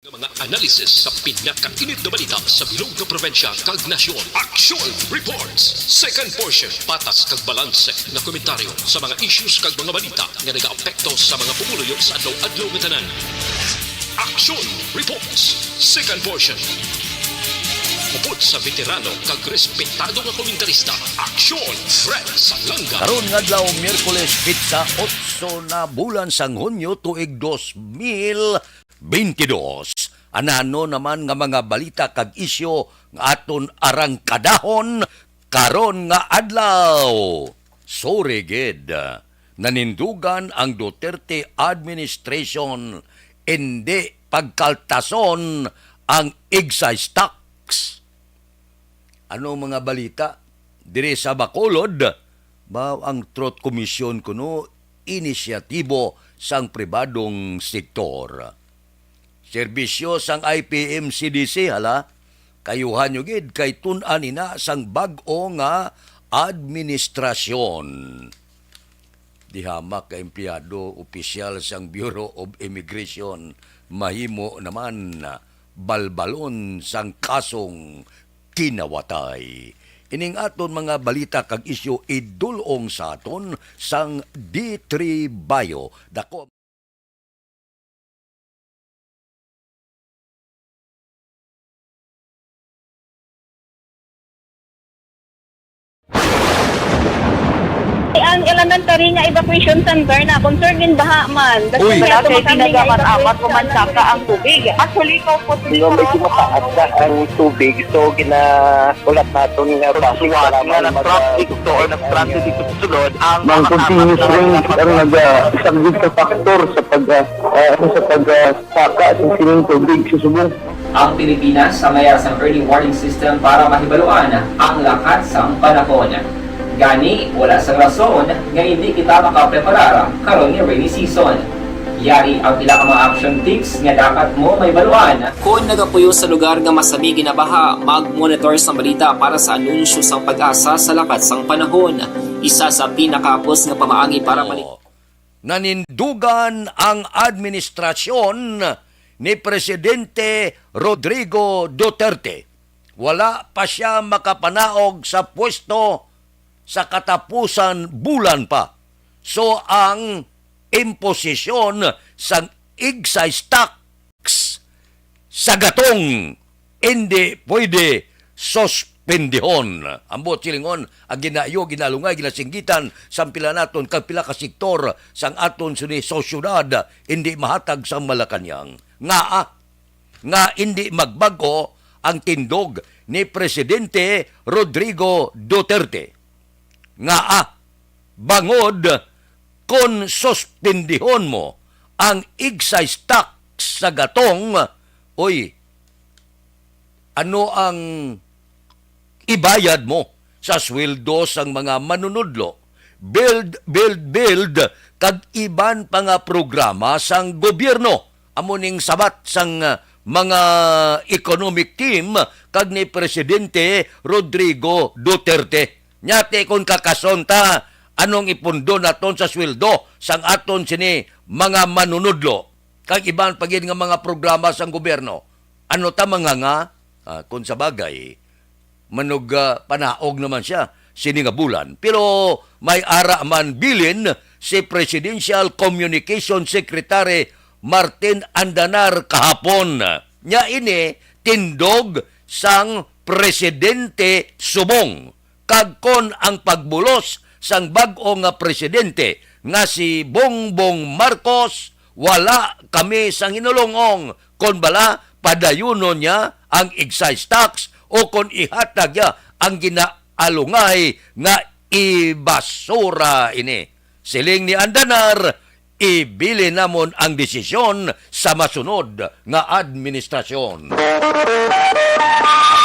Mga analisis sa pinakainit na balita sa bilog na probensya kag nasyon. Action Reports. Second portion. Patas kag balanse na komentaryo sa mga issues kag mga balita nga nagaapekto sa mga pumuluyo sa adlaw-adlaw nga tanan. Action Reports. Second portion. Upod sa veterano kag respetado nga komentarista. Action Fred Salanga. Karon nga adlaw Miyerkules pitsa 8 na bulan sang Hunyo tuig 2022. Anano naman nga mga balita kag isyo nga aton arangkadahon karon nga adlaw. Sorry gid. Nanindugan ang Duterte administration hindi pagkaltason ang excise tax. Ano mga balita? Dire sa Bacolod, ba ang Truth Commission kuno inisyatibo sang pribadong sektor. Serbisyo sang IPM-CDC hala, kayuhan nyo gid kay tun-an ina sang bag-o nga administrasyon. Dihamak ka empleyado opisyal sang Bureau of Immigration mahimo naman balbalon sang kasong kinawatay. Ining aton mga balita kag isyu idulong sa aton sang D3 Bio. Dako ang elementary nga evacuation center na concern din baha man. Uy. Kaya Kaya pinagamat-amat evacuation kumansaka ang tubig. Actually, ikaw po So, medyo mataas na ang tubig. So, ulat natin nga basic para nga ng traffic to or nag-transit dito sa sulod, ang Mang continuous rain ang isang good sa factor sa pagsaka sa sining tubig sa subong. Ang Pilipinas sa mayas ng early warning system para mahibaluan ang lakas ng panahon. Gani, wala sa rason nga hindi kita makapreparar karon ni rainy season. Yari ang ilang mga action tips nga dapat mo may baluan. Kung nagapuyo sa lugar nga masabi ginabaha, mag-monitor sa balita para sa anunsyo sang pag-asa sa lakat sang panahon. Isa sa pinakapos nga pamaagi para nanindugan ang administrasyon ni Presidente Rodrigo Duterte. Wala pa siya makapanaog sa pwesto sa katapusan bulan pa. So ang imposisyon sang excise tax sa gatong hindi pwede suspendihon. Ambot silingon ang ginayo, ginalungay, ginasinggitan sa pila naton kag pila ka sektor sang aton suni sosyudad hindi mahatag sa Malacañang. Nga hindi magbago ang tindog ni Presidente Rodrigo Duterte. Bangod kung suspendihon mo ang excise tax sa gatong, ano ang ibayad mo sa sweldo sang mga manunudlo? Build, kag iban pa nga programa sang gobyerno. Amuning sabat sang mga economic team kag ni Presidente Rodrigo Duterte. Nyate kung kakasonta, anong ipundo naton sa sweldo sang aton sini mga manunudlo kag iban pagid nga mga programa sang gobyerno. Ano ta mga nga kung sa bagay manog panaog naman siya sini nga bulan. Pero may ara man bilin si Presidential Communication Secretary Martin Andanar kahapon. Nya ini tindog sang Presidente subong. Kag kon ang pagbulos sang bag-o nga presidente nga si Bongbong Marcos, wala kami sang hinulongong kon bala padayunon niya ang excise tax o kon ihatag niya ang ginaalungay nga ibasura ini. Siling ni Andanar, ibili namon ang desisyon sa masunod nga administrasyon.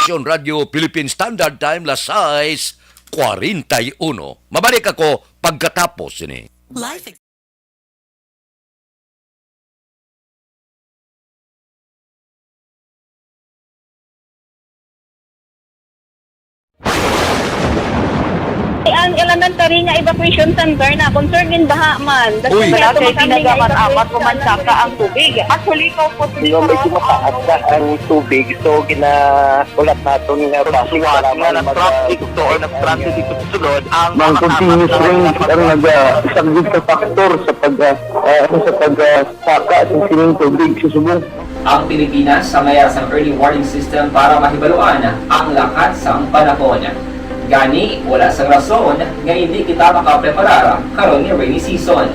Action Radio Philippine Standard Time, las 6:41. Mabalik ako pagkatapos ini. Life ang elementary nga evacuation center na concern din baha man. Uy. Kaya kay pinagaman-amat pumansaka ang tubig. Actually, ikaw po Di ba medyo mataas na ang tubig, so ginaulat natin nga Siwat nga nag-transit ito or nag-transit ito sa sulod ang Mang continuous rain ang nag-subject sa factor sa pagsaka at sining tubig sa subong. Ang Pilipinas sa mayroon sa early warning system para mahibaluan ang lakat sang panahon. Gani, wala sang rason nga hindi kita makapreparar karon ni rainy season.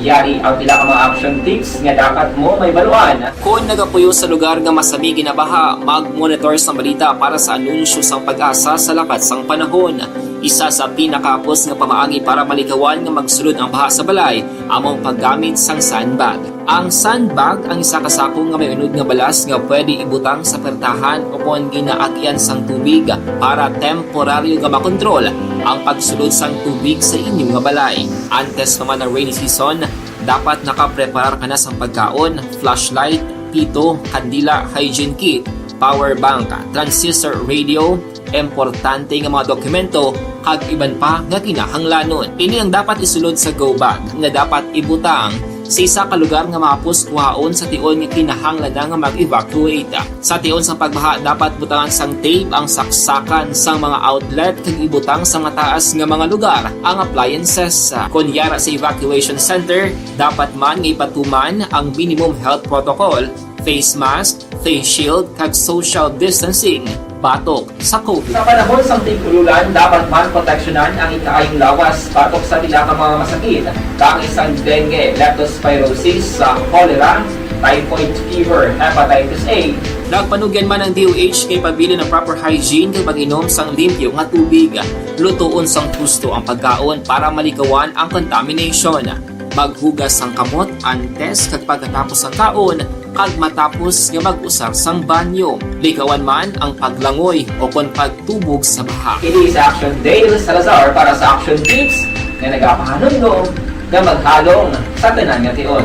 Yari ang pila ka mga action tips nga dapat mo may baluan. Kung nagapuyo sa lugar nga masabi ginabaha, mag-monitor sa balita para sa anunsyo sang pag-asa sa lakat sang panahon. Isa sa pinakapos nga pamaagi para malikawan nga magsulod ang baha sa balay, among paggamit sang sandbag. Ang sandbag ang isa kasakong nga may unod nga balas nga pwede ibutang sa pertahan upon ginaagyan sang tubig para temporaryo nga makontrol ang pagsulod sang tubig sa inyong nga balay. Antes naman ng rainy season, dapat nakapreparar ka na sang pagkaon, flashlight, pito, kandila, hygiene kit, power bank, transistor radio, importante nga mga dokumento kag iban pa nga kinahanglanon. Ini ang dapat isulod sa go bag nga dapat ibutang sa isa ka lugar nga mapus kuhaon sa tion nga kinahanglan nga mag-evacuate. Sa tion sa pagbaha dapat butangan sang tape ang saksakan sang mga outlet kag ibutang sa mga taas nga mga lugar ang appliances. Kunyara sa evacuation center, dapat man nga ipatuman ang minimum health protocol, face mask, face shield kag social distancing batok sa COVID. Sa panahon sa tigululan, dapat man proteksyonan ang ikaayong lawas batok sa pila ka mga masakit. Kang isang dengue, leptospirosis, cholera, typhoid fever, hepatitis A. Nagpanugyan man ang DOH kay pabili ng proper hygiene kay pag-inom sang limpyo nga tubig. Lutuon sang gusto ang pagkaon para malikawan ang contamination. Maghugas sang kamot antes kag pagkatapos ang kaon kag matapos nga mag-usar sang banyo. Likawan man ang paglangoy o kon pagtubog sa baha. It is Action Dale Salazar para sa Action Tips na nagapahanong nga maghalong sa tanan nga tion.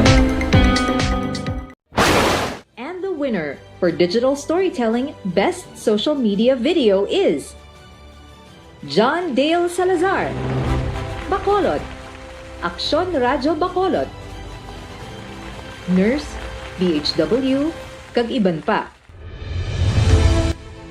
And the winner for Digital Storytelling Best Social Media Video is John Dale Salazar, Bacolod, Aksyon Radyo Bacolod, Nurse, DHW, kag iban pa.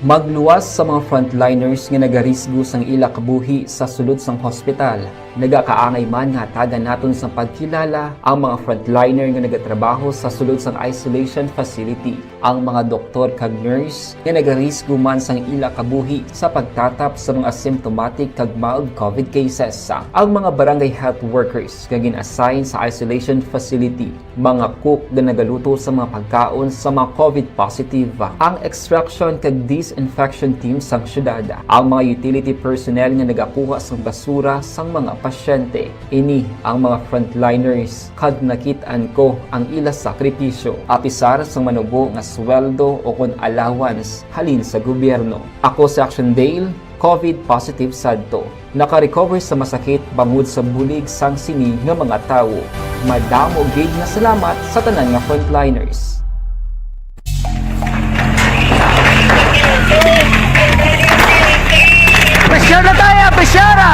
Magluwas sa mga frontliners nga nagarisgo sang ila kabuhi sa sulod sang hospital. Nagakaangay man nga tagan naton sa pagkilala ang mga frontliner nga nagatrabaho sa sulod sang isolation facility. Ang mga doktor kag nurse nga nagarisgo man sang ila kabuhi sa pagtatap sa mga asymptomatic kag mild COVID cases. Ang mga barangay health workers nga gin-assign sa isolation facility, mga cook nga nagaluto sa mga pagkaon sa mga COVID positive, ang extraction kag disinfection team sang syudad, ang mga utility personnel nga nagakuha sang basura sang mga pasyente. Ini ang mga frontliners kag nakit-an ko ang ila sakripisyo apisar sang manubo nga sweldo o kon allowance halin sa gobyerno. Ako sa Action Dale, COVID positive sadto. Naka-recover sa masakit bangod sa bulig sang sini nga mga tawo. Madamo gid nga salamat sa tanan nga frontliners. Presyara tayo! Presyara!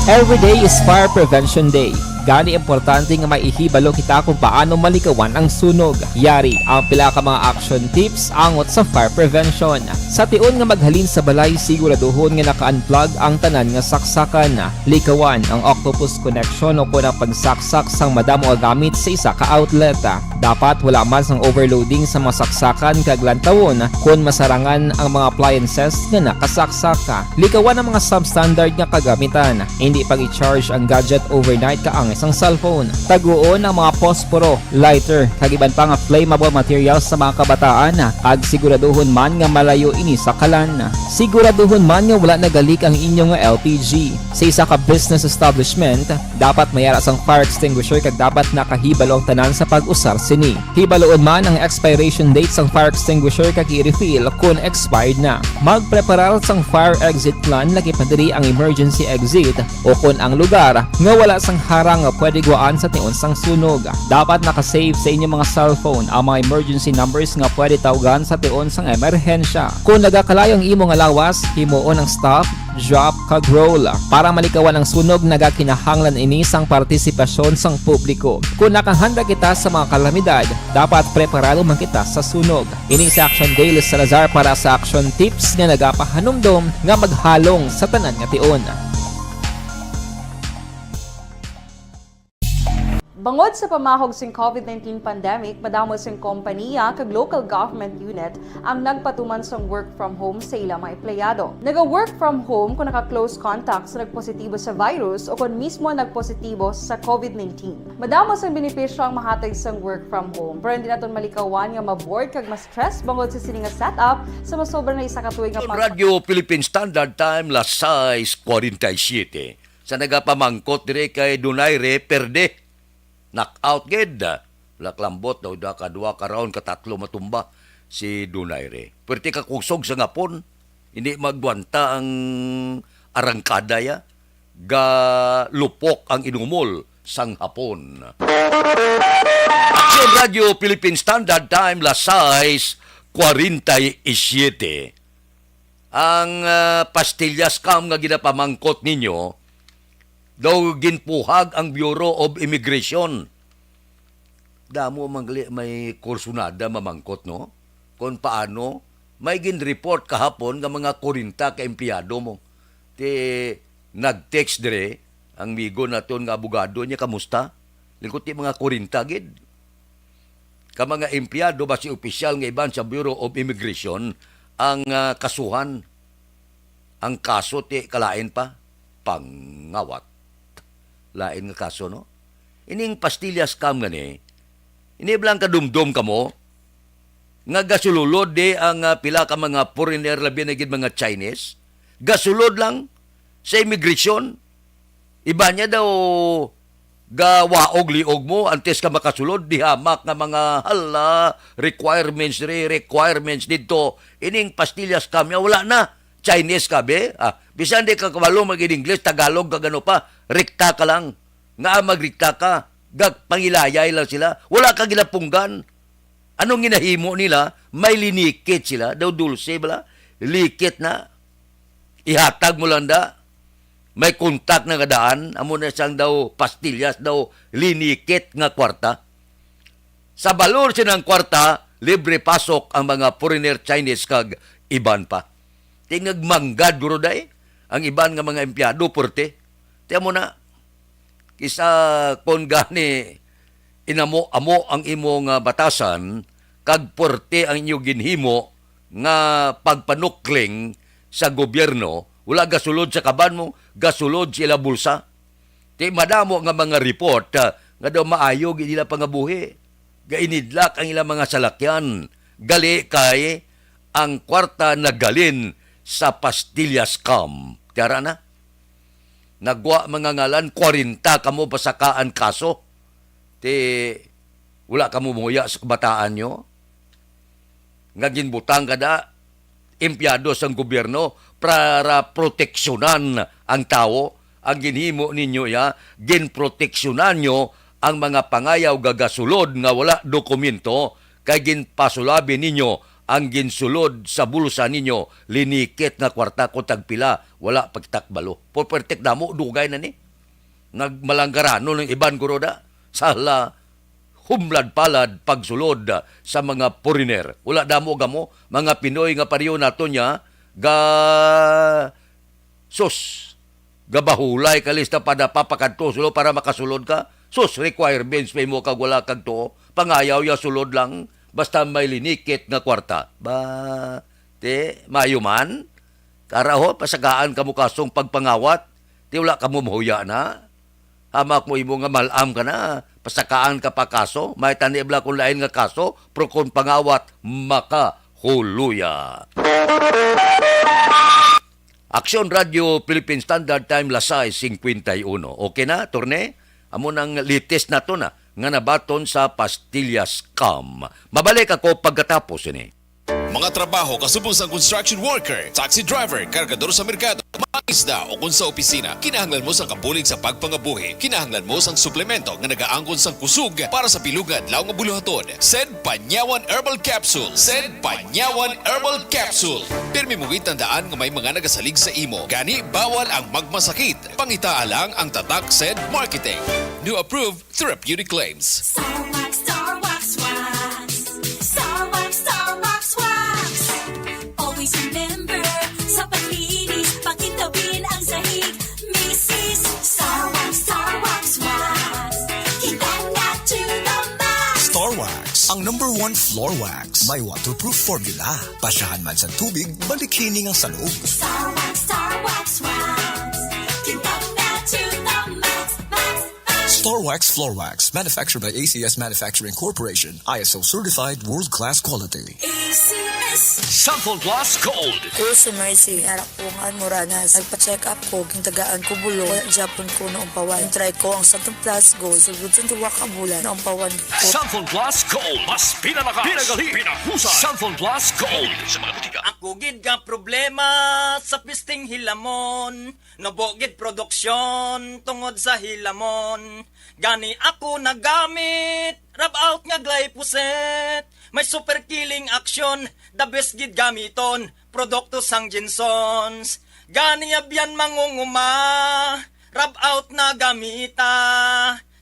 Every day is Fire Prevention Day. Gani importante nga maihibalo kita kung paano malikawan ang sunog. Yari ang pila ka mga action tips angot sa fire prevention. Sa tion nga maghalin sa balay, siguraduhon nga naka-unplug ang tanan nga saksakan. Likawan ang octopus connection o kung ang pagsaksak sang madamo nga gamit sa isa ka outlet. Dapat wala man sang overloading sa mga saksakan kag lantawon kung masarangan ang mga appliances nga nakasaksaka. Likawan ang mga substandard nga kagamitan. Hindi pag i-charge ang gadget overnight kaang isang cellphone. Taguon ang mga posporo, lighter, kag iban pa nga flammable materials sa mga kabataan. Kag siguraduhon man nga malayo ini sa kalan. Siguraduhon man nga wala nagalik ang inyong LPG. Sa isa ka business establishment, dapat mayara sang fire extinguisher kag dapat nakahibalo ang tanan sa pag-usar sini. Hibaloon man ang expiration date sang fire extinguisher kag i-refill kung expired na. Magpreparar sang fire exit plan lagi pa diri ang emergency exit o kung ang lugar nga wala sang harang nga pwede guwaan sa tiun sang sunog. Dapat nakasave sa inyong mga cellphone ang mga emergency numbers nga pwede tawagan sa tiun sang emerhensya. Kung nagakalayo ang imong alawas, himuon ang stop, drop, kag roll. Para malikawan ang sunog, nagakinahanglan ini sang partisipasyon sang publiko. Kung nakahanda kita sa mga kalamidad, dapat preparado man kita sa sunog. Ini si Action Dale Salazar para sa Action Tips nga nagapahanumdom nga maghalong sa tanan nga tiun. Bangod sa pamahog sing COVID-19 pandemic, madamo sing kompanya kag local government unit ang nagpatuman sang work from home sa ilang mga empleyado. Naga-work from home kung naka-close contact sa nagpositibo sa virus o kung mismo nagpositibo sa COVID-19. Madamo sang benepisyo ang mahatag sang work from home, pero hindi naton malikawan nga ma-bored kag ma-stress bangod sa sini nga setup sa masobra na isa ka tuig nga Radio Philippine Standard Time, las 6:47. Sa nagapamangkot dire kay Donaire Perde. Knockout gid. Laklambot daw da kadua ka round katatlo matumba si Donaire. Perti ka kusog sa ngapon, hindi magwanta ang arangkada ya. Ga lupok ang inumol sang hapon. Action Radio Philippine Standard Time, las 6:47. Ang pastillas scam nga ginapamangkot ninyo, daw ginpuhag ang Bureau of Immigration. Damo may kursunada mamangkot, no? Kung paano, may gin-report kahapon nga mga 40 ka empleyado mo. Nag-text dire, ang migo naton nga abogado niya, kamusta? Lingkot mga 40 gid. Ka mga empleyado, basi opisyal nga iban sa Bureau of Immigration, ang kasuhan, ang kaso kalain pa, pangawat. Lain nga kaso, no? Ining pastillas scam gani, iniblang kadumdum ka mo, nga gasululod de ang pila ka mga foreigner, labi na gid mga Chinese, gasulod lang sa immigration. Iba niya daw gawaog liog mo, antes ka makasulod, dihamak nga mga requirements dito. Ining pastillas scam niya, wala na. Chinese ka, be? Bisan di ka kabalo mag-English, Tagalog, kagano pa, rikta ka lang. Nga magrikta ka, pangilayay lang sila. Wala ka ginapunggan. Anong ginahimo nila? May linikit sila. Daw dulce, bala? Likit na. Ihatag mo lang da. May kontak na kadaan. Amo na siyang daw pastillas, daw linikit nga kwarta. Sa balor siya ng kwarta, libre pasok ang mga foreigner Chinese kag iban pa. Tingagmanggad guro day ang iban nga mga empleyado porte. Tiyan mo na, kisa kon gani inamo-amo ang imong batasan, kag porte ang inyo ginhimo nga pagpanukling sa gobyerno, wala gasulod sa kaban mo, gasulod sila bulsa. Ti madamo nga mga report nga daw maayo gid pangabuhi. Gainidlak ang ilang mga salakyan. Gali kay ang kwarta nagalin sa pastillas scam. Tiyara na. Nagwa mga ngalan, 40 kamo basakaan kaso. Wala kamo muya sa kabataan nyo. Nga ginbutang kada, empleyado sa gobyerno para proteksyonan ang tao. Ang ginhimo ninyo ginproteksyonan nyo ang mga pangayaw gagasulod nga wala dokumento, kay ginpasulabi ninyo ang ginsulod sa bulsa ninyo, linikit nga kwarta ko tagpila, wala pagtakbalo. Pertek damo, dugay na ni. Nagmalanggarano ng iban kuroda, sala, humlad-palad pagsulod sa mga foreigner. Wala damo gamo, mga Pinoy nga pariyo nato niya, gabahulay kalista pada papakadto sulo para makasulod ka. Requirements may mo kag wala kag to, pangayaw ya sulod lang, basta may linikit nga kwarta. Mayuman? Karaho, pasagaan ka mo kasong pagpangawat. Wala ka mo mahuya na. Hamak mo imo nga malam ka na. Pasakaan ka pa kaso. May tanibla kung lain nga kaso. Pero kung pangawat, makahuluya. Action Radio Philippine Standard Time, las 6:51. Okay na, Torne? Amo nang latest na to na. Nga nabaton sa pastillas scam. Mabalik ako pagkatapos ini. Mga trabaho kasubong sa construction worker, taxi driver, kargador sa merkado. Ang isda o kung sa opisina, kinahanglan mo sang kabulig sa pagpangabuhi. Kinahanglan mo sang suplemento nga nagaangkon sang kusog para sa pilugan law nga buluhaton. Sed Panyawan Herbal Capsule. Sed Panyawan Herbal Capsule. Pirmi mo tandaan nga may mga nagasalig sa imo. Gani bawal ang magmasakit. Pangitaa lang ang tatak Sed Marketing. New approved therapeutic claims. Star Wax Wax. Star Wax Wax. Always remember, sa paglinis, pakitawin ang sahig. Mrs. Star Wax Wax. Kita na to the max. Star Wax, ang number 1 floor wax. May waterproof formula. Pasyahan man sa tubig, balikining ang salog. Star Wax Wax. Kita na to the max, max, max. Star Wax Floor Wax, manufactured by ACS Manufacturing Corporation. ISO certified world-class quality. ACS. Sample Plus Gold. Ko si Mercy, arak ko nga Moranas. Nagpa-check up ko, kintagaan ko bulo. Kaya Japon ko noong pawan. Try ko ang Sample Plus Gold. Sugod sa tuwa ka bulan noong pawan ko. Sample Plus Gold. Mas pinalakas, pinagali, pinahusay. Sample Plus Gold. Sa mga butika. Ako gid ka problema sa pisting hilamon. Nabogid produksyon tungod sa hilamon. Gani ako nagamit, rub out nga glyphosate. May super killing action, the best gid gamiton. Produkto sang Jinsons. Gani abyan mangunguma, rub out na gamita.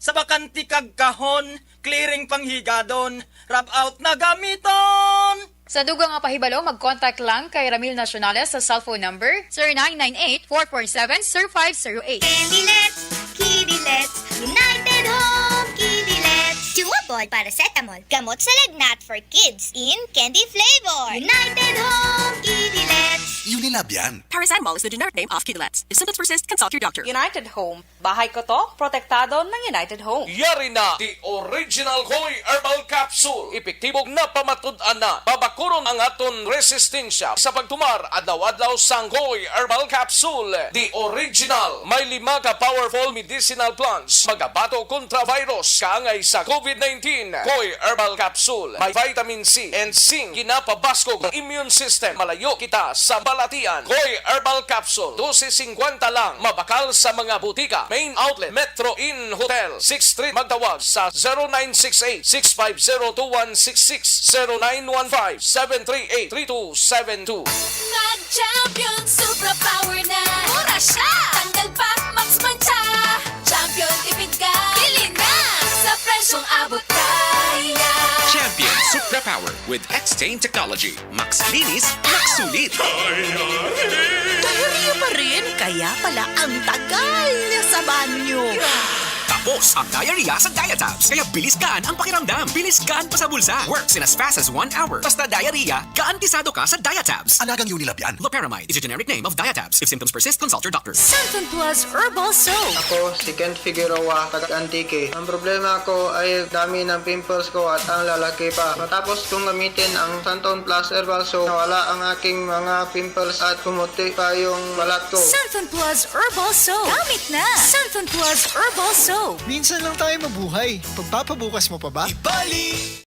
Sa bakanti kag kahon, clearing panghigadon, rub out na gamiton. Sa dugang nga pahibalo, mag-contact lang kay Ramil Nacionales sa cellphone number 0998-447-0508. Kidilets, United Home Kidilets. Chewable paracetamol. Gamot sa lagnat for kids in candy flavor. United Home Kidilets. Unilab yan. Paracetamol is the generic name of Kidilets. If symptoms persist, consult your doctor. United Home. Bahay ko to, protektado ng United Home. Yari na the original Hoy Herbal Capsule. Epektibog na pamatud-an na. Babakuron ang aton resistensya sa pagtumar adlaw-adlaw sang Hoy Herbal Capsule. The original. May 5 ka powerful medicinal plants. Magabato kontra virus kaangay sa COVID-19. Hoy Herbal Capsule. May vitamin C and zinc. Ginapabaskog ang immune system. Malayo kita sa balatian. Hoy Herbal Capsule. 12.50 lang. Mabakal sa mga butika. Main outlet, Metro Inn Hotel, 6th Street. Magtawag sa 0968-650-2166, 0915-738-3272. Mag-champion, super power na. Mura siya. Tanggal pa, max mancha. Champion, tipid ka. Bili na. Sa presyong abot kaya. Champion Supra Power with X-Stain Technology. Max linis, max sulit. Diarrhea pa rin, kaya pala ang tagal sa banyo. Tapos ang diarrhea sa Diatabs. Kaya bilis gaan ang pakiramdam. Bilis gaan pa sa bulsa. Works in as fast as 1 hour. Basta diarrhea, garantisado ka sa Diatabs. Anagang Unilab yan. Loperamide is a generic name of Diatabs. If symptoms persist, consult your doctor. Santon Plus Herbal Soap. Ako, si Ken Figueroa, taga-Antique. Ang problema ko ay dami ng pimples ko at ang lalaki pa. Matapos kong gamitin ang Santon Plus Herbal Soap, nawala ang aking mga pimples at kumuti pa yung balat ko. Santon Plus Herbal Soap. Gamit na. Santon Plus Herbal Soap. Minsan lang tayo mabuhay. Pagpapabukas mo pa ba? Ibali!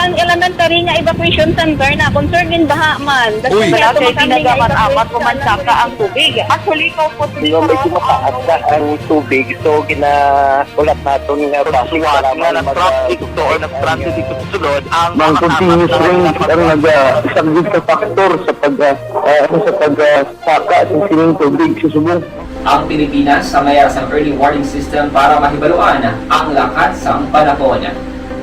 Ang elementary nga evacuation center na concerned in baha man. Uy. Kaya ginagamat-amat kumansaka ang tubig. Actually, ko po Yung medyo mataas na ang tubig, so ginaulat natin nga pasiwala na nag-traffic to or nag-traffic dito sa sulod. Ang continuous rain ang nag-isang sa factor sa pagsaka at sining tubig sa subong. Ang Pilipinas sa mayroon ng early warning system para mahibaluan ang lakas ng panahon.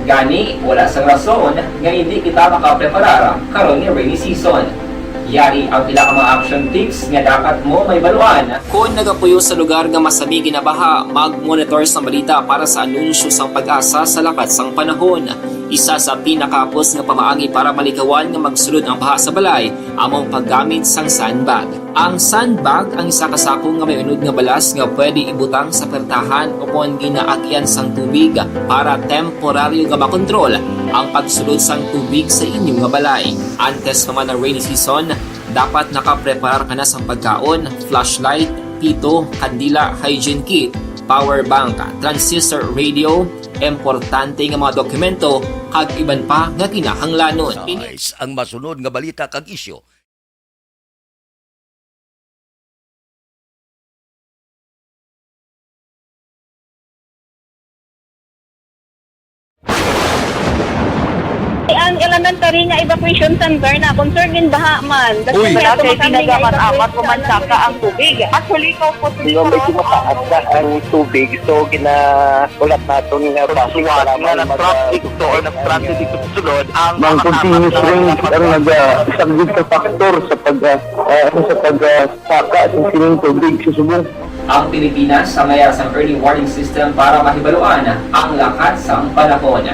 Gani, wala sa rason nga hindi kita makapreparara karon ni rainy season. Yari ang pila ka mga action tips nga dapat mo may baluan. Kung nagapuyo sa lugar nga masabi ginabaha, mag-monitor sa balita para sa anunsyo sang pag-asa sa lakas sang panahon. Isa sa pinakapos nga pamaagi para malikawan nga magsulod ang baha sa balay, among paggamit sang sandbag. Ang sandbag ang isa kasako nga may unod nga balas nga pwede ibutang sa pertahan upon ginaagyan sang tubig para temporaryo nga makontrol ang pagsulod sang tubig sa inyong nga balay. Antes naman ng rainy season, dapat nakapreparar ka na sang pagkaon, flashlight, pito, kandila, hygiene kit, power bank, transistor radio, importante nga mga dokumento, kag iban pa nga kinahanglanon. Nice. Ang masunod nga balita kag isyo. Ang elementary nga evacuation center na concern din baha man. Uy. Wala kay tinagaman amat pumansaka ang tubig. Actually, ko po Di ba medyo mataas na ang tubig, so ginaulat natin nga basuhan nga nag-traffic to or nag-transit dito sa sulod ang continuous rain ang nag-isang sa factor sa pagsaka sa sining tubig sa subong. Ang Pilipinas sa mayas ang early warning system para mahibaluan ang lakat sang panahon.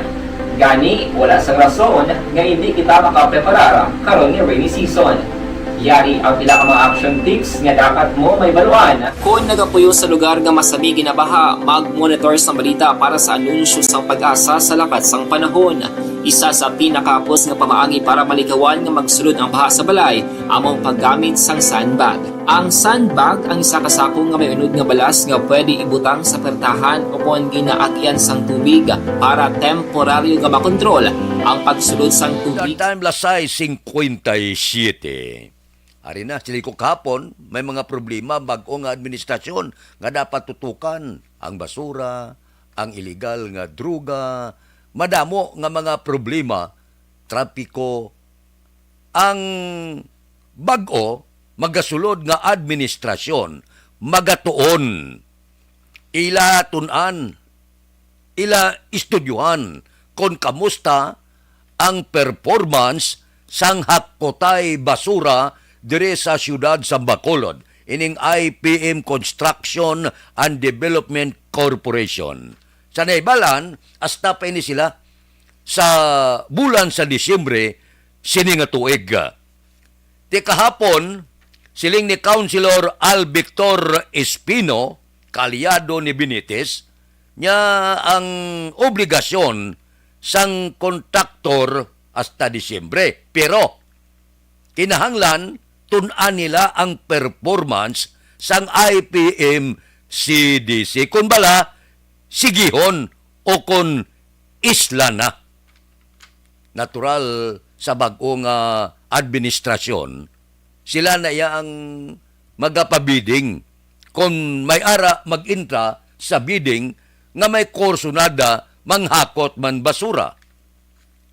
Gani, wala sa rason nga hindi kita makapreparara karon nga rainy season. Yari ang pila ka mga action tips nga dapat mo may baluan. Kung nagapuyo sa lugar nga masabi ginabaha, mag-monitor sa balita para sa anunsyo sang pag-asa sa lakat sang panahon. Isa sa pinakapos nga pamaagi para malikawan nga magsulod ang baha sa balay, among paggamit sang sandbag. Ang sandbag ang isa kasako nga may unod nga balas nga pwede ibutang sa pertahan upon ginaagyan sang tubig para temporaryo nga makontrol ang pagsulod sang tubig. Time lasay 57. Ari na, sila ko kahapon, may mga problema bago nga administrasyon nga dapat tutukan ang basura, ang illegal nga druga, madamo nga mga problema, trapiko, ang bago, magasulod nga administrasyon, magatuon, ila tunan, ila istudyuhan, kung kamusta ang performance sang hakotay basura dire sa siyudad sa Bacolod, ining IPM Construction and Development Corporation. Sa naibalan, hasta pa ini sila sa bulan sa Disyembre, sini nga tuig. Ti kahapon, siling ni Councilor Al Victor Espino, kalyado ni Benitez, niya ang obligasyon sang kontraktor hasta Disyembre. Pero, kinahanglan, tunan nila ang performance sang IPM CDC. Kung bala, sigihon o kung isla na. Natural sa bagong administrasyon, sila na ang magapabiding. Kung may ara mag-intra sa bidding nga may korsonada manghakot man basura.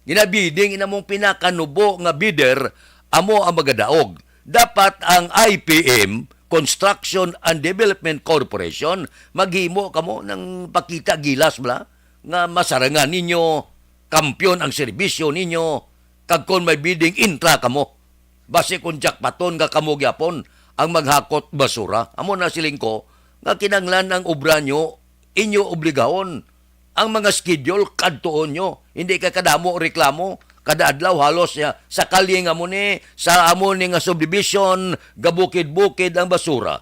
Ginabiding inamong pinakanubo nga bidder amo ang magadaog. Dapat ang IPM, Construction and Development Corporation, maghimo kamo ng pakita gilas bla nga masarangan ninyo, kampyon ang serbisyo ninyo, kag kon may bidding intra kamo. Base kung jackpaton nga kamo gyapon ang maghakot basura. Amo na siling ko nga kinanglan ang obra nyo, inyo obligahon. Ang mga schedule kadtuon nyo, hindi ka kadamo reklamo. Kada adlaw halos sa kalye nga mo ni, sa amo ni nga subdivision, gabukid-bukid ang basura.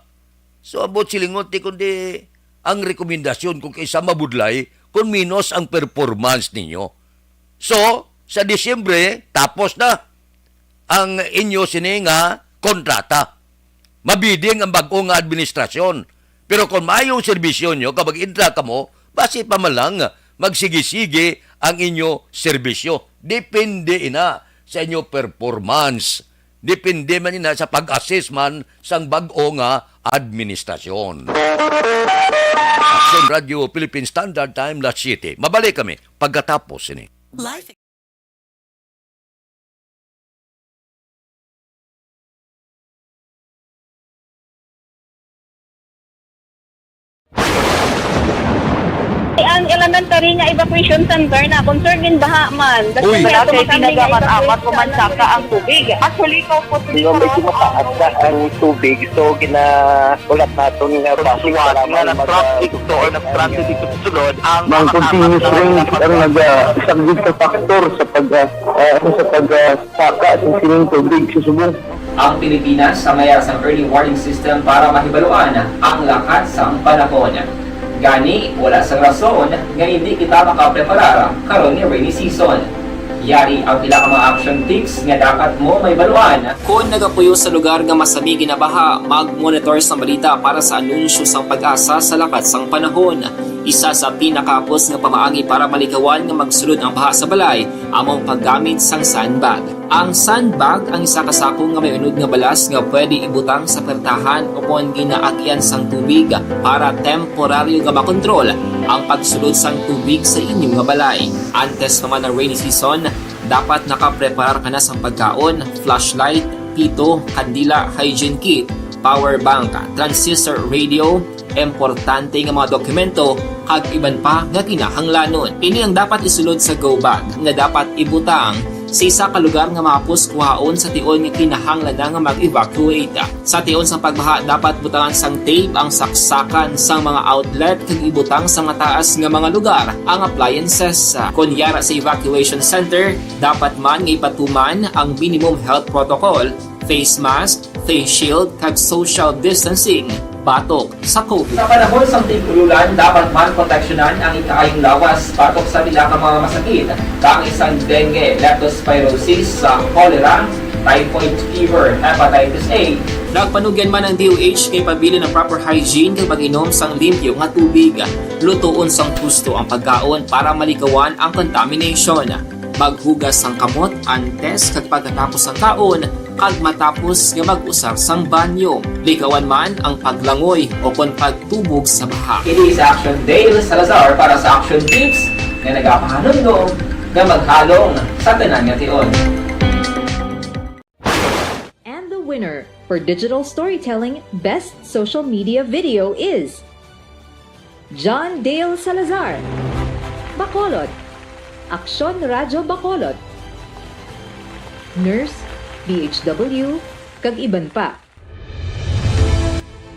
So abot silingot kundi ang rekomendasyon kung kaysa mabudlay, kung minus ang performance ninyo. So, sa Disyembre, tapos na ang inyo sini nga kontrata. Mabiding ang bagong administrasyon. Pero kung mayong serbisyo nyo, kapag intra ka mo, base pa malang magsigi-sige ang inyo serbisyo. Depende ina sa inyo performance. Depende man ina sa pag-assess man sang bag-o nga administrasyon. Action Radio Philippine Standard Time, Las 7. Mabalik kami pagkatapos ini. Life Ang elementary nga evacuation center na concern din baha man. Uy. Wala kay tinagaman amat pumansaka ang tubig. Actually, ko po Di ba medyo mataas na ang tubig, so ginaulat natin nga basuhan nga nag-traffic to or nag-transit dito sa sulod ang continuous rain ang nag-isang sa factor sa pagsaka sa sining tubig sa subong. Ang Pilipinas sa mayas ang early warning system para mahibaluan ang lakat sang panahon. Gani, wala sa rason nga hindi kita makapreparara karon nga rainy season. Yari ang pila ka mga action tips nga dapat mo may baluan. Kung nagapuyo sa lugar nga masabi ginabaha, mag-monitor sa balita para sa anunsyo sang pag-asa sa lakat sang panahon. Isa sa pinakapos nga pamaagi para malikawan nga magsulod ang baha sa balay, among paggamit sang sandbag. Ang sandbag ang isa kasakong nga may unod nga balas nga pwede ibutang sa pertahan upon ginaagyan sang tubig para temporaryo nga makontrol ang pagsulod sang tubig sa inyong nga balay. Antes naman ng rainy season, dapat nakapreparar ka na sa pagkaon, flashlight, pito, kandila, hygiene kit, power bank, transistor radio, importante nga mga dokumento, kag iban pa nga kinahanglanon. Ini ang dapat isulod sa go bag nga dapat ibutang sa isa ka lugar nga mapus kuhaon sa tion nga kinahanglan nga mag-evacuate. Sa tion sa pagbaha dapat butangan sang tape ang saksakan sang mga outlet kag ibutang sa mga taas nga mga lugar ang appliances. Kunyara sa evacuation center, dapat man nga ipatuman ang minimum health protocol, face mask, face shield kag social distancing batok sa COVID. Sa panahon sa tigululan, dapat man proteksyonan ang ikaayong lawas batok sa bila ka mga masakit. Kang isang dengue, leptospirosis, cholera, typhoid fever, hepatitis A. Nagpanugyan man ang DOH kay pabili ng proper hygiene kay pag-inom sang limpyo nga tubig. Lutuon sang gusto ang pagkaon para malikawan ang contamination. Maghugas sang kamot antes kag pagkatapos ang kaon kag matapos nga mag-usar sang banyo. Likawan man ang paglangoy o kon pagtubog sa baha. Ini sa Action Dale Salazar para sa Action Tips nga nagapahanong nga maghalong sa tanan nga tion. And the winner for Digital Storytelling Best Social Media Video is John Dale Salazar, Bacolod, Aksyon Radyo Bacolod, Nurse, BHW, kag iban pa.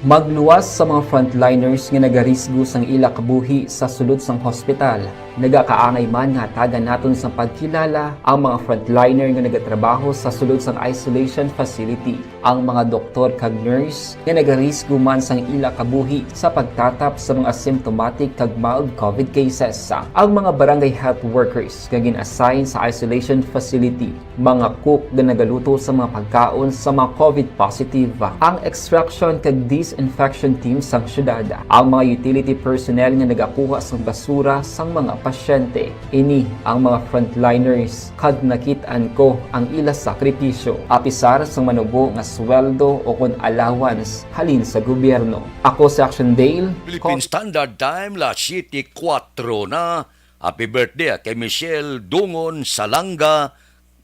Magluwas sa mga frontliners nga nagarisgo sang ila kabuhi sa sulod sang hospital. Nagakaangay man nga hatagan naton sa pagkilala ang mga frontliner nga nagatrabaho sa sulod sang isolation facility. Ang mga doktor kag nurse nga nagarisgo man sang ila kabuhi sa pagtatap sa mga symptomatic kag mild COVID cases. Ang mga barangay health workers nga gin-assign sa isolation facility, mga cook nga nagaluto sa mga pagkaon sa mga COVID positive, ang extraction kag disinfection team sang syudad, ang mga utility personnel nga nagakuha sang basura sang mga pasyente. Ini ang mga frontliners kag nakit-an ko ang ila sakripisyo apisar sang manubo nga sweldo o kon allowance halin sa gobyerno. Ako si Action Dale, Philippine Standard Time, la 7:04 na. Happy birthday kay Michelle Dungon Salanga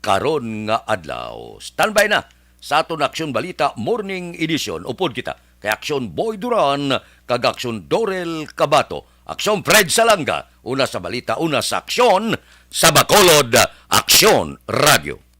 karon nga adlaw. Standby na sa aton Aksyon Balita Morning Edition. Upod kita kay Aksyon Boy Duran kag Aksyon Dorel Cabato. Aksyon Fred Salanga, una sa balita, una sa aksyon, sa Bacolod, Aksyon Radio.